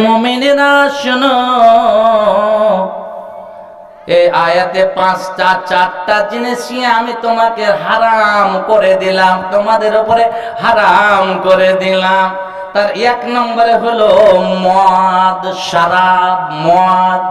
মুমিনেরা শোনো, এই আয়াতে চারটা জিনিস আমি তোমাকে হারাম করে দিলাম, তোমাদের উপরে হারাম করে দিলাম। তার এক নম্বরে হলো মদ, শরাব, মদ।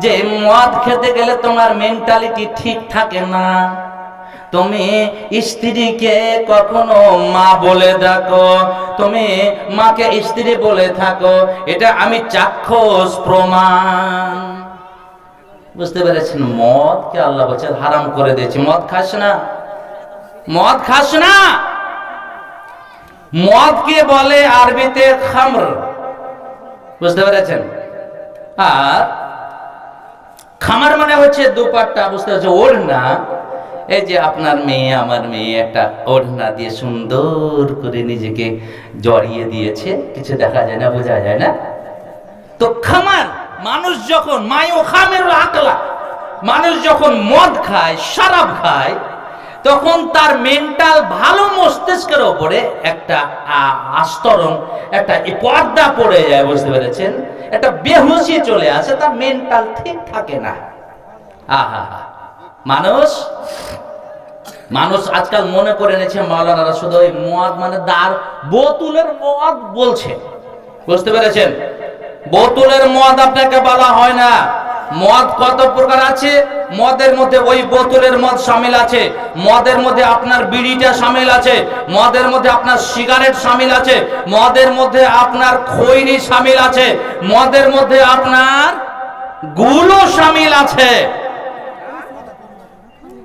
যে মদ খেতে গেলে তোমার মেন্টালিটি ঠিক থাকে না। তুমি স্ত্রীকে কখনো মা বলে ডাকো, তুমি মাকে স্ত্রী বলে থাকো, এটা আমি চাক্ষুষ প্রমাণ। বুঝতে পেরেছেন? মদকে আল্লাহ বলছে হারাম করে দিয়েছে। মদ খাস না, মদ খাস না। মদকে বলে আরবিতে খামর। বুঝতে পেরেছেন? আর খামার মানে হচ্ছে দুপাট্টা। বুঝতে পেরেছে? ওড়না। এই যে আপনার মেয়ে, আমার মেয়ে একটা ওড়না দিয়ে সুন্দর করে নিজেকে জড়িয়ে দিয়েছে, কিছু দেখা যায় না, বোঝা যায় না। তো খামার মানুষ যখন মায়ো খামেরুল আকলা, মানুষ যখন মদ খায়, শরাব খায়, তখন তার মেন্টাল ভালো মস্তিষ্কের উপরে একটা আস্তরণ, একটা পর্দা পড়ে যায়। বুঝতে পেরেছেন? একটা বেহুশি চলে আসে, তার মেন্টাল ঠিক থাকে না। আহা, মানুষ আজকাল মনে করে নিয়েছে মাওলানারা শুধু ওই মদ মানে বোতলের মদ বলছে। বুঝতে পেরেছেন? বোতলের মদ আপনাকে বলা হয় না। মদ কত প্রকার আছে, মদের মধ্যে ওই বোতলের মদ শামিল আছে, মদের মধ্যে আপনার বিড়িটা শামিল আছে, মদের মধ্যে আপনার সিগারেট শামিল আছে, মদের মধ্যে আপনার খৈনি শামিল আছে, মদের মধ্যে আপনার গুলো শামিল আছে।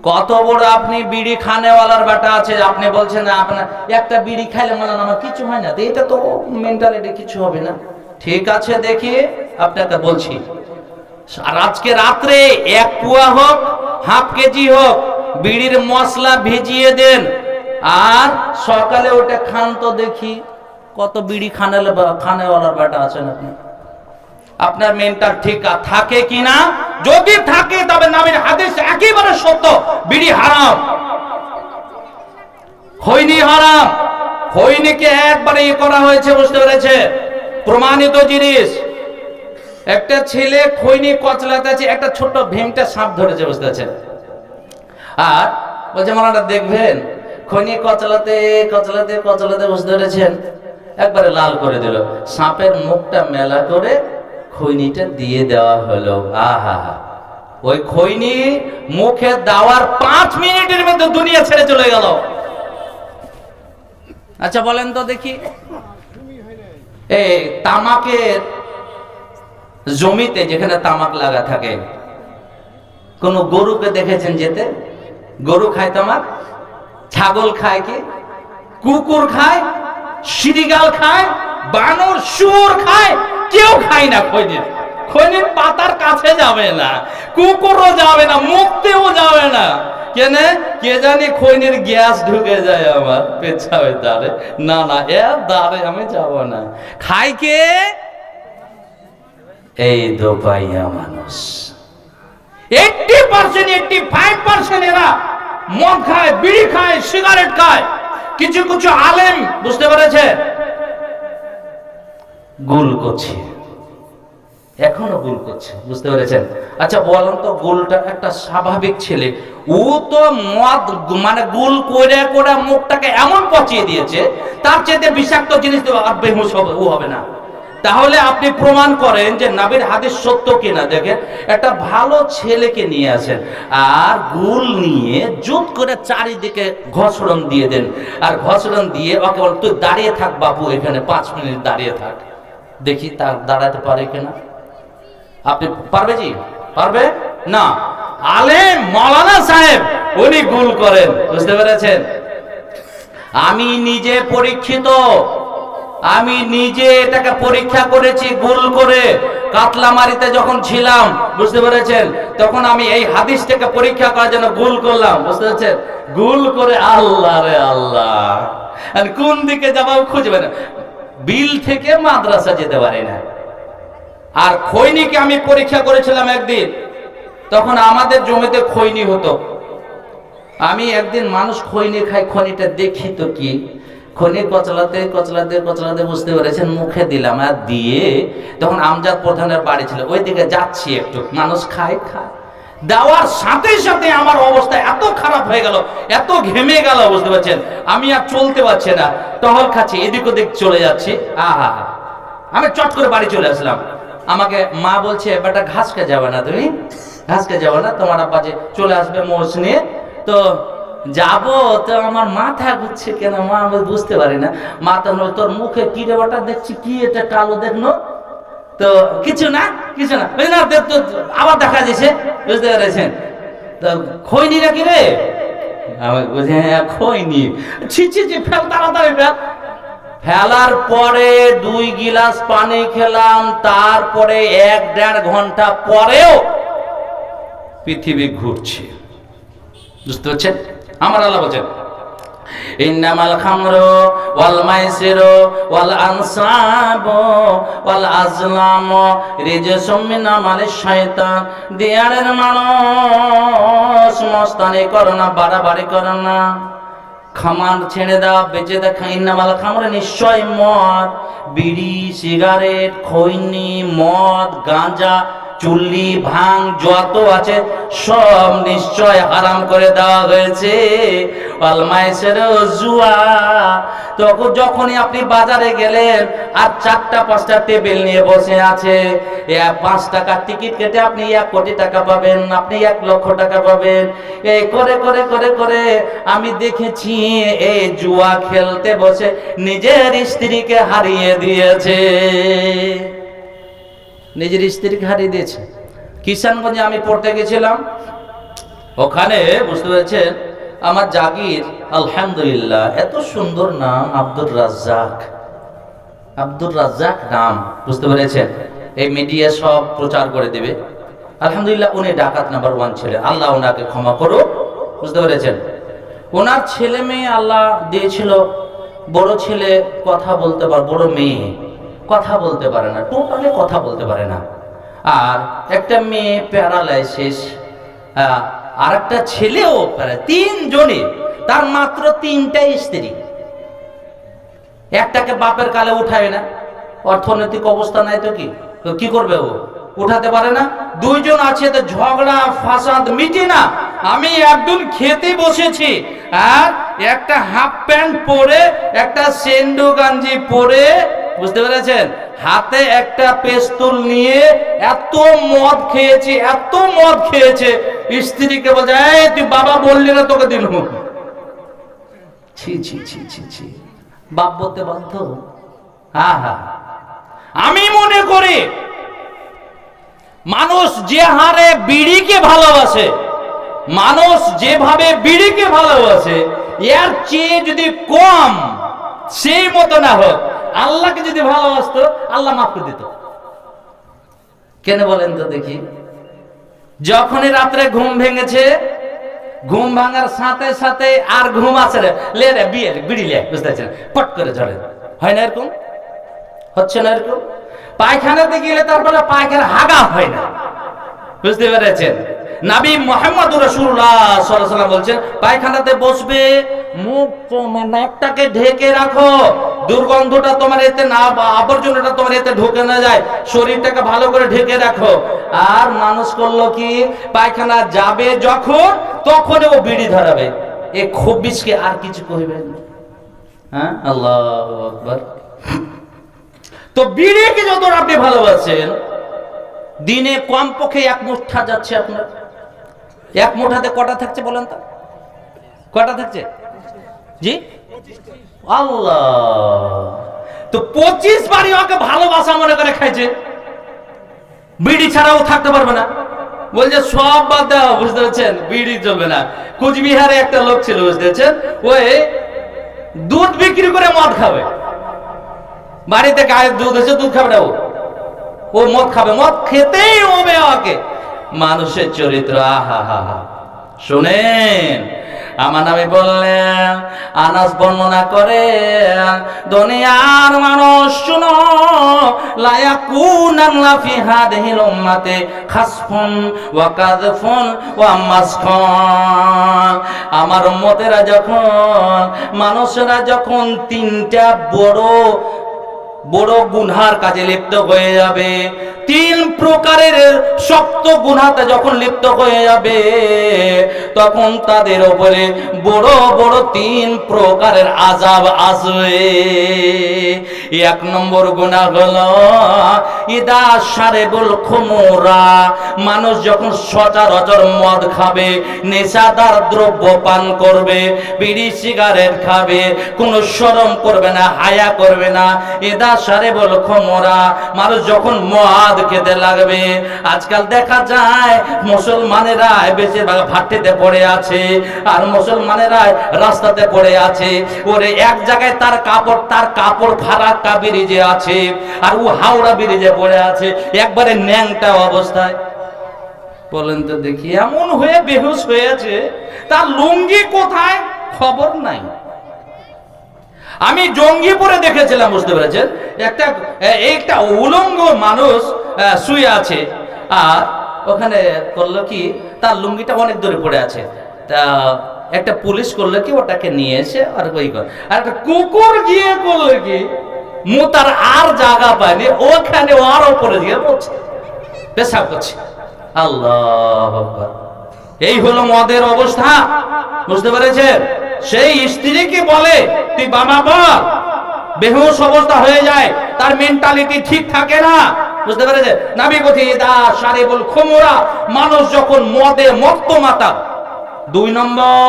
কত বড় আপনি বিড়ি খানেওয়ালার বেটা আছে, আপনি বলছেন না আপনার একটা বিড়ি খাইলে মানে আমার কিছু হয় না, এটা তো মেন্টালিটি কিছু হবে না। ঠিক আছে, দেখি আপনাকে বলছি, আর আজকে রাত্রে 1 পুয়া হোক, হাফ কেজি হোক, বিড়ির মশলা ভিজিয়ে দেন, আর সকালে ওটা খান তো দেখি কত বিড়ি খানেওয়ালার বেটা আছেন আপনি। আপনার মেন্টাল ঠিক থাকে কিনা? যদি থাকে তবে নবীর হাদিস একেবারে সত্য, বিড়ি হারাম, খৈনি হারাম। খৈনিকে একবারে করা হয়েছে। বুঝতে পেরেছে? প্রমাণিত জিনিস। একটা ছেলে খৈনি কচলাতে আছে, একটা ছোট্ট ভেমটা সাপ ধরেছে। বুঝতে পেরেছেন? আর বলছে মালাটা দেখবেন, খৈনি কচলাতে কচলাতে কচলাতে, বুঝতে পেরেছেন, একবারে লাল করে দিল। সাপের মুখটা মেলা করে খৈনিটা দিয়ে দেওয়া হলো। আহা, ওই খৈনি মুখে দেওয়ার 5 মিনিটের মধ্যে দুনিয়া ছেড়ে চলে গেল। আচ্ছা বলেন তো দেখি, এই তামাকের জমিতে যেখানে তামাক লাগা থাকে, কোন গরুকে দেখেছেন যেতে? গরু খায় তামাক? ছাগল খায় কি? কুকুর খায়, শিরিগাল খায়, বানর, শুয়োর খায়, কেউ খায় না। খৈনির পাতার কাছে যাবে না, কুকুরও যাবে না, মুখতেও যাবে না। কেন? কে জানি খৈনির গ্যাস ঢুকে যায় আমার পেছাবে দ্বারে। না না, এর দ্বারে আমি যাব না। খায় কে? এই দোপাইয়া মানুষ। 80%, 85% এরা মদ খায়, বিড়ি খায়, সিগারেট খায়। কিছু কিছু আলেম, বুঝতে পেরেছে, গুল করছে, এখনো গুল করছে। বুঝতে পেরেছেন? আচ্ছা বলেন তো, গুলটা একটা স্বাভাবিক ছেলে, ও তো মদ মানে গুল করে করে মুখটাকে এমন পচিয়ে দিয়েছে, তার চেয়ে বিষাক্ত জিনিস আর বেহুশ হবে না। তাহলে আপনি প্রমাণ করেন যে নবীর হাদিস সত্য কিনা। দেখেন, একটা ভালো ছেলেকে নিয়ে আসেন, আর গুল নিয়ে জুত করে চারিদিকে ঘষড়ন দিয়ে দেন, আর ঘষড়ন দিয়ে ওকে বল, তুই দাঁড়িয়ে থাক বাবু, এখানে 5 মিনিট দাঁড়িয়ে থাক, দেখি তার দাঁড়াতে পারে কিনা। আপনি পারবে? জি পারবে না। আলেম মাওলানা সাহেব উনি গুল করেন। বুঝতে পেরেছেন? আমি নিজে পরীক্ষিত, আমি নিজে এটাকে পরীক্ষা করেছি গুল করে। কাতলামারিতে যখন ছিলাম, বুঝতে পেরেছেন, তখন আমি এই হাদিসটাকে পরীক্ষা করার জন্য গুল করলাম। বুঝতে পেরেছেন? গুল করে আল্লাহ রে আল্লাহ, কোন দিকে যাবো খুঁজবে না। বিল থেকে মাদ্রাসা যেতে পারি না। আর খৈনিকে আমি পরীক্ষা করেছিলাম একদিন, তখন আমাদের জমিতে খৈনি হতো। আমি একদিন মানুষ খৈনি খায়, খৈনিটা দেখি তো কি, খনি কচলাতে কচলাতে কচলাতে বুঝতে পেরেছেন, মুখে দিলাম, আর দিয়ে তখন আমজাদ প্রধানের বাড়ি ছিল, ওইদিকে যাচ্ছি একটু, মানুষ খায় দেওয়ার সাথে সাথে আমার অবস্থা এত খারাপ হয়ে গেল, এত ঘেমে গেল, বুঝতে পারছেন, আমি আর চলতে পারছি না, টহল খাচ্ছি, এদিক ওদিক চলে যাচ্ছি। আহা, আমি চট করে বাড়ি চলে আসলাম। আমাকে মা বলছে, বেটা ঘাস খেয়ে যাবে না, তুমি ঘাস খেয়ে যাবে না, তোমার আব্বা যে চলে আসবে মোষ নিয়ে। তো যাবো, তো আমার মাথা ঘুরছে কেন, মা আমি বুঝতে পারি না। মাথা তোর মুখে কি রে বেটা, দেখছি কি এটা কালো দেখলো। তো কিছু না আবার দেখা দিছে, বুঝতে পেরেছেন। তো খৈনি নাকি রে, আমি বুঝি হ্যাঁ খৈনি। ছি ছি ছি, ফেল তাড়াতাড়ি ফেল। ফেলার পরে 2 গিলাস পানি খেলাম, তারপরে 1-1.5 ঘন্টা পরেও পৃথিবী ঘুরছে, বুঝতে পারছেন। আমার আল্লাহ বলছেন, ইন্নামাল খামরু ওয়াল মাইসিরু ওয়াল আনসাবু ওয়াল আজলামু রিজসুম মিন আমালিশ শাইতান। দিয়ারের মানুষ, মস্তানি করো না, বাড়াবাড়ি করো না, খামার ছেড়ে দাও, বেঁচে দেখা। ইন্নামাল খামরু, নিশ্চয় মদ, বিড়ি, সিগারেট, খৈনি, মদ, গাঁজা, চুল্লি, ভাং যত আছে সব নিশ্চয় হারাম করে দেওয়া হয়েছে। ওয়াল মাইসির, জুয়া। তখন যখনই আপনি বাজারে গেলেন আর 4টা-5টা টেবিল নিয়ে বসে আছে, 5 টাকার টিকিট কেটে আপনি 1 কোটি টাকা পাবেন, আপনি 1 লক্ষ টাকা পাবেন। এই করে করে করে করে আমি দেখেছি এই জুয়া খেলতে বসে নিজের স্ত্রীকে হারিয়ে দিয়েছে, নিজের স্ত্রীকে হারিয়ে দিয়েছে। কিষানগঞ্জে আমি পড়তে গেছিলাম, ওখানে বুঝতে পেরেছেন আমার জাগির, আলহামদুলিল্লাহ, এত সুন্দর নাম, আব্দুর রাজ্জাক, আব্দুর রাজ্জাক নাম, বুঝতে পেরেছেন। এই মিডিয়া সব প্রচার করে দেবে। আলহামদুলিল্লাহ, উনি ডাকাত নাম্বার 1 ছিলেন, আল্লাহ ওনাকে ক্ষমা করুক, বুঝতে পেরেছেন। ওনার ছেলে মেয়ে আল্লাহ দিয়েছিল, বড় ছেলে কথা বলতে পারে, বড় মেয়ে কথা বলতে পারে না, টোটালি কথা বলতে পারে না, আর একটা মেয়ে প্যারালাইসিস, আর একটা ছেলেও প্যারালাইসিস। 3 জনই, তার মাত্র 3টা স্ত্রী। একটাকে বাপের কালে উঠায় না, অর্থনৈতিক অবস্থা নাই, তো কি করবে, ও উঠাতে পারে না। 2 জন আছে, তো ঝগড়া ফাসাদ মিটে না। আমি একদিন খেতে বসেছি, আর একটা হাফ প্যান্ট পরে, একটা সেন্ডু গাঞ্জি পরে, বুঝতে পেরেছেন, হাতে একটা পেস্তুল নিয়ে এত মদ খেয়েছে, এত মদ খেয়েছে, স্ত্রীকে বলছে, এই তুই বাবা বললি না, তোকে দিল। ছি ছি ছি ছি ছি, বাপ বলতে বাধ্য। হ্যাঁ হ্যাঁ, আমি মনে করি মানুষ যে হারে বিড়িকে ভালোবাসে, মানুষ যেভাবে বিড়িকে ভালোবাসে, এর চেয়ে যদি কম সেই মতো না হোক, আল্লাহকে যদি ভালোবাসতো, আল্লাহ মাফ করে দিত। কেন বলেন তো দেখি? যখনই রাত্রে ঘুম ভেঙেছে, ঘুম ভাঙার সাথে সাথে আর ঘুম আছে রে, লে রে বিড়ি লে, বুঝতে পারছেন, পট করে ঝরে। হয় না এরকম? হচ্ছে না এরকম? পায়খানাতে গেলে তারপরে পায়খানা হাগা হয় না, বুঝতে পেরেছেন। নবী মুহাম্মদ রাসূলুল্লাহ সাল্লাল্লাহু আলাইহি ওয়াসাল্লাম বলছেন, পায়খানাতে বসবে, নাকটাকে ঢেকে রাখো, দুর্গন্ধটা তোমার এতে না, আবর্জনাটা তোমার এতে ঢোকে না যায়, শরীরটাকে ভালো করে ঢেকে রাখো। আর মানুষ করলো কি, পায়খানা যাবে যখন, তখন ও বিড়ি ধরাবে, এ খবিসকে আর কিছু কইবে না। হ্যাঁ, আল্লাহু আকবার। তো বিড়িকে যত আপনি ভালোবাসেন, দিনে কমপক্ষে 1 মুঠা যাচ্ছে আপনার। 1 মুঠাতে কটা থাকছে বলেন তো? কটা থাকছে? জি, আল্লাহ। তো 25 বারই ওকে ভালোবাসা মনে করে খাইছে, বিড়ি ছাড়াও থাকতে পারবে না, বলছে সব বাদ দাও, বুঝতে পারছেন, বিড়ি চলবে না। কুচবিহারে একটা লোক ছিল, বুঝতে পারছেন, ওই দুধ বিক্রি করে মদ খাবে, বাড়িতে গায়ের দুধ হচ্ছে, দুধ খাবে না, ও মদ খাবে, মদ খেতেই হবে ওকে। মানুষের চরিত্র, আহা হা হা। শোনেন, আমার নবী বললেন, আনাস বর্ণনা করে, দুনিয়ার মানুষ শুনো, লা ইয়াকুনাল্লা ফি হাদিহিল উম্মাতি খাসফুন ওয়া কাযফুন ওয়া মাসখান। আমার উম্মতেরা যখন, মানুষেরা যখন তিনটা বড় বড় গুনহার কাজে লিপ্ত হয়ে যাবে, তিন প্রকারের শক্ত গুনাহতে যখন লিপ্ত হয়ে যাবে, তখন তাদের উপরে বড় বড় তিন প্রকারের আযাব আসবে। এক নম্বর গুনাহ হলো ইদা শারিবুল খুমুরা, মানুষ যখন সচরাচর মদ খাবে, নেশাদার দ্রব্য পান করবে, বিড়ি সিগারেট খাবে, কোনো শরম করবে না, হায়া করবে না। ইদা শারিবুল খুমুরা, মানুষ যখন মদ খেতে লাগবে। আজকাল দেখা যায় মুসলমানেরা বেশিরভাগ ভাট্টিতে পড়ে আছে, আর মুসলমানেরা রাস্তাতে পড়ে আছে। ওরে এক জায়গায় তার কাপড় ফারাক্কা ব্রিজে আছে, আর ও হাওড়া ব্রিজে পড়ে আছে, একবারে ন্যাংটা অবস্থায়। বলেন তো দেখি, এমন হয়ে বেহুশ হয়ে আছে, তার লুঙ্গি কোথায় খবর নাই। আমি জঙ্গিপুরে দেখেছিলাম, বুঝতে পেরেছেন, একটা উলঙ্গ মানুষ শুয়ে আছে, আর ওখানে করলো কি, তার লুঙ্গিটা অনেক দূরে পড়ে আছে। তা একটা পুলিশ করলো কি, ওটাকে নিয়ে এসে আর ওই কর, আর একটা কুকুর গিয়ে করলো কি, তার আর জায়গা পায়নি, ওখানে আর ওপরে গিয়ে বলছে, পেশাব করছে। আল্লাহ আকবার। এই হলো মদের অবস্থা, বুঝতে পেরেছেন। সেই স্ত্রীকে বলে তুই বাবা বল, বেহুশ অবস্থা হয়ে যায়, তার মেন্টালিটি ঠিক থাকে না, বুঝতে পেরেছেন। নবী বলেন ইদা শারিবুল খুমুরা, মানুষ যখন মদে মত্ত মাতাল। দুই নম্বর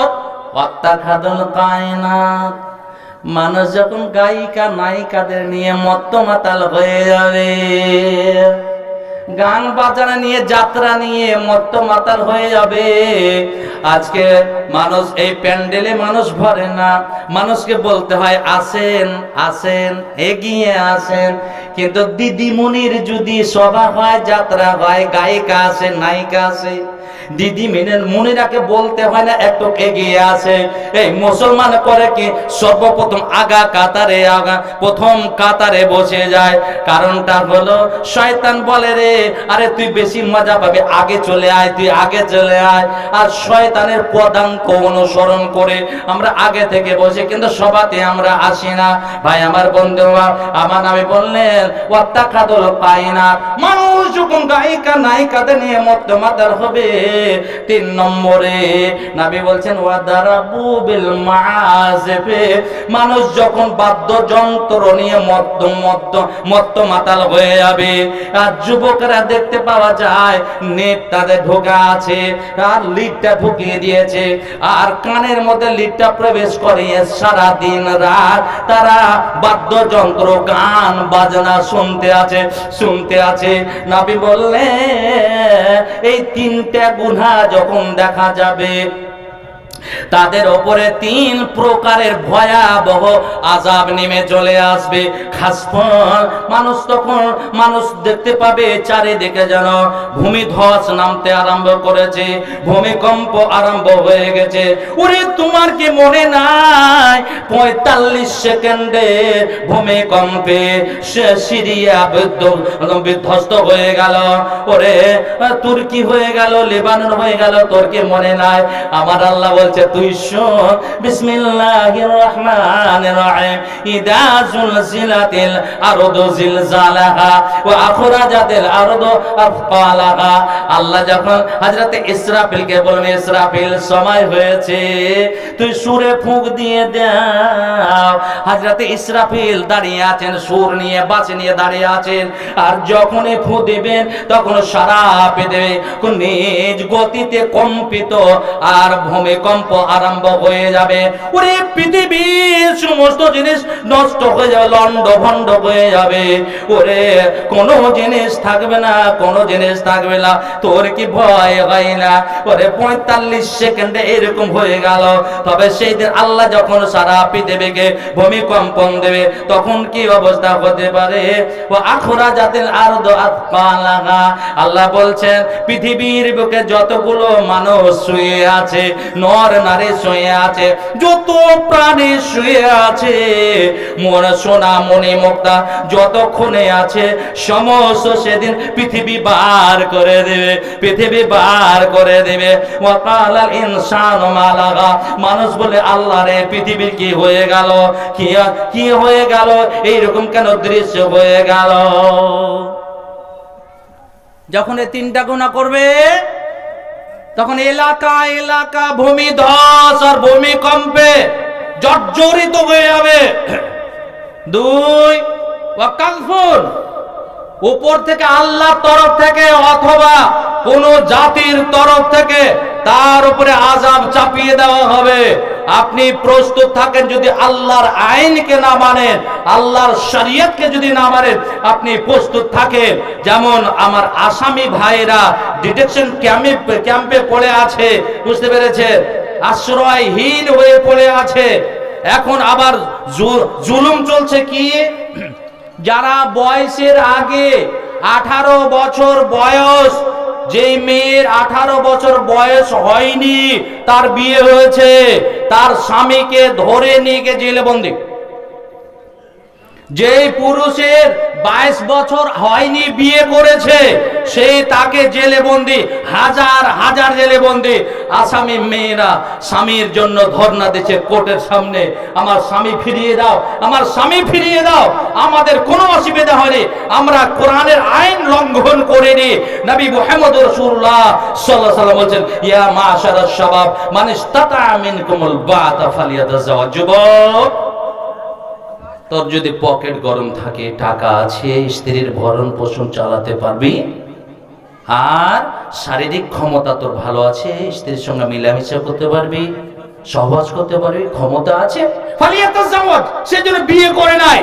ওয়াত্তাখাদুল কায়নাত, মানুষ যখন গায়িকা নায়িকাদের নিয়ে মত্ত মাতাল হয়ে যাবে, গান বাজানা নিয়ে, যাত্রা নিয়ে মত্ত মাতাল হয়ে যাবে। আজকে মানুষ এই প্যান্ডেলে মানুষ ভরে না, মানুষকে বলতে হয় আসেন আসেন, এগিয়ে আসেন। কিন্তু দিদিমণির যদি সভা হয়, যাত্রা হয়, গায়িকা আসে, নায়িকা আসে, দিদি মনিরাকে বলতে হয় না একটু এগিয়ে আসে। এই মুসলমান করে কি, সর্বপ্রথম প্রথম কাতারে বসে যায়। কারণটা হলো শয়তান বলে রে, আরে তুই বেশি মজা পাবি, আগে চলে আয়, তুই আগে চলে আয়। আর শয়তানের পদাঙ্ক অনুসরণ করে আমরা আগে থেকে বসে, কিন্তু সভাতে আমরা আসি না। ভাই আমার বন্ধু, আমার নবী বললেন ওয়াত্তাখাদুল কায়নাত, মানুষ যখন গায়িকা নায়িকাদের নিয়ে মত্ত মাতাল হবে। তিন নম্বরে নবী বলছেন ওয়াদারাবু বিল মাআজিফে, মানুষ যখন বাদ্যযন্ত্র নিয়ে মত্ত মাতাল হয়ে যাবে। আর যুবকরা দেখতে পাওয়া যায় নেট তাদের ঢোকা আছে, আর লিডটা ঢুকিয়ে দিয়েছে, আর কানের মধ্যে লিডটা প্রবেশ করিয়ে সারা দিন রাত তারা বাদ্যযন্ত্র, গান বাজনা শুনতে আছে। নবী বললেন এই তিনটা গুনাহ যখন দেখা যাবে, তাদের উপরে তিন প্রকারের ভয়াবহ আযাব নেমে চলে আসবে। খাসফন, মানুষ দেখতে পাবে চারিদিকে যেন ভূমিধস নামতে আরম্ভ করেছে, ভূমিকম্প আরম্ভ হয়ে গেছে। ওরে তোমার কি মনে নাই 45 সেকেন্ডে ভূমিকম্পে সিরিয়া বিধ্বস্ত হয়ে গেল, ওরে তুর্কি হয়ে গেল, লেবানন হয়ে গেল, তোর কি মনে নাই? আমার আল্লাহ বলছে তুই শোন, বিসমিল্লাহির রহমানির রহিম, ইদা জুলজিলাতিল আরদু জিলজালাহা ওয়া আখরাজাতিল আরদু আফকালাহা। আল্লাহ যখন হযরত ইসরাফিলকে বললেন ইসরাফিল সময় হয়েছে, তুই সুরে ফুঁক দিয়ে দাও। হযরত ইসরাফিল দাঁড়িয়ে আছেন, সুর নিয়ে বাঁশি নিয়ে দাঁড়িয়ে আছেন, আর যখনই ফুঁ দিবেন তখন সারা পৃথিবী নিজ গতিতে কম্পিত আর ভূমিকম্প আরম্ভ হয়ে যাবে। ওরে পৃথিবীর সমস্ত জিনিস নষ্ট হয়ে যাবে, লন্ড ভন্ড হয়ে যাবে। ওরে কোনো জিনিস থাকবে না, কোনো জিনিস থাকবে না। তোর কি ভয় হয় না? ওরে 45 সেকেন্ডে এরকম হয়ে গেল। তবে সেই দিন আল্লাহ যখন সারা পৃথিবীকে ভূমিকম্পন দেবে, তখন কি অবস্থা হতে পারে? ও আখরাজাতিল আরদু আথকালাহা। আল্লাহ বলছেন পৃথিবীর বুকে যতগুলো মানুষ শুয়ে আছে, নর নর নারী শুয়ে আছে, যত প্রাণী শুয়ে আছে, মনে সোনা মনি মুক্তা যতক্ষণে আছে, সমস্ত সেদিন পৃথিবী বার করে দেবে, পৃথিবী বার করে দেবে। ওয়াকালাল ইনসানু মা লাগা, মানুষ বলে আল্লাহ রে পৃথিবীর কি হয়ে গেল, কি হয়ে গেল, এইরকম কেন দৃশ্য হয়ে গেল। যখন এই তিনটা গুনাহ করবে তখন এলাকা এলাকা ভূমিধস আর ভূমিকম্পে জর্জরিত হয়ে যাবে। দুই, ওয়াকালফুন, উপর থেকে আল্লাহর তরফ থেকে অথবা কোন জাতির তরফ থেকে তার উপরে আযাব চাপিয়ে দেওয়া হবে। আপনি প্রস্তুত থাকেন, যদি আল্লাহর আইনকে না মানেন, আল্লাহর শরীয়তকে যদি না মানেন, আপনি প্রস্তুত থাকেন। যেমন আমার আসামি ভাইরা ডিটেকশন ক্যাম্পে পড়ে আছে, বুঝতে পেরেছেন, আশ্রয়হীন হয়ে পড়ে আছে। এখন আবার জুলুম চলছে কি, যারা বয়সের আগে 18 বছর বয়স, যেই মেয়ের 18 বছর বয়স হয়নি, তার বিয়ে হয়েছে, তার স্বামীকে ধরে নিয়ে গিয়ে জেলে বন্দী। যেই পুরুষের 22 বছর হয়নি, বিয়ে করেছে, সেই তাকে জেলে বন্দী, হাজার হাজার জেলে বন্দী। আসামি মেয়েরা স্বামীর জন্য ধর্ণা দিচ্ছে কোর্টের সামনে, আমার স্বামী ফিরিয়ে দাও, আমার স্বামী ফিরিয়ে দাও। আমাদের কোনো অসুবিধা হয়নি, আমরা কোরআনের আইন লঙ্ঘন করিনি। নবী মুহাম্মদ রাসূলুল্লাহ সাল্লাল্লাহু আলাইহি ওয়াসাল্লাম বলেন, ইয়া মাশারাশ শাবাব মান ইসতাতা মিনকুমুল বাতা ফালিয়াতাযাওয়াজ। যুবক, তোর যদি পকেট গরম থাকে, টাকা আছে, স্ত্রীর ভরণ পোষণ চালাতে পারবি, আর শারীরিক ক্ষমতা তোর ভালো আছে, স্ত্রীর সঙ্গে মিলামিশা করতে পারবি, সহবাস করতে পারবি, ক্ষমতা আছে, ফালিয়াতাযাওয়াজ, সেজন্য বিয়ে করে নাই।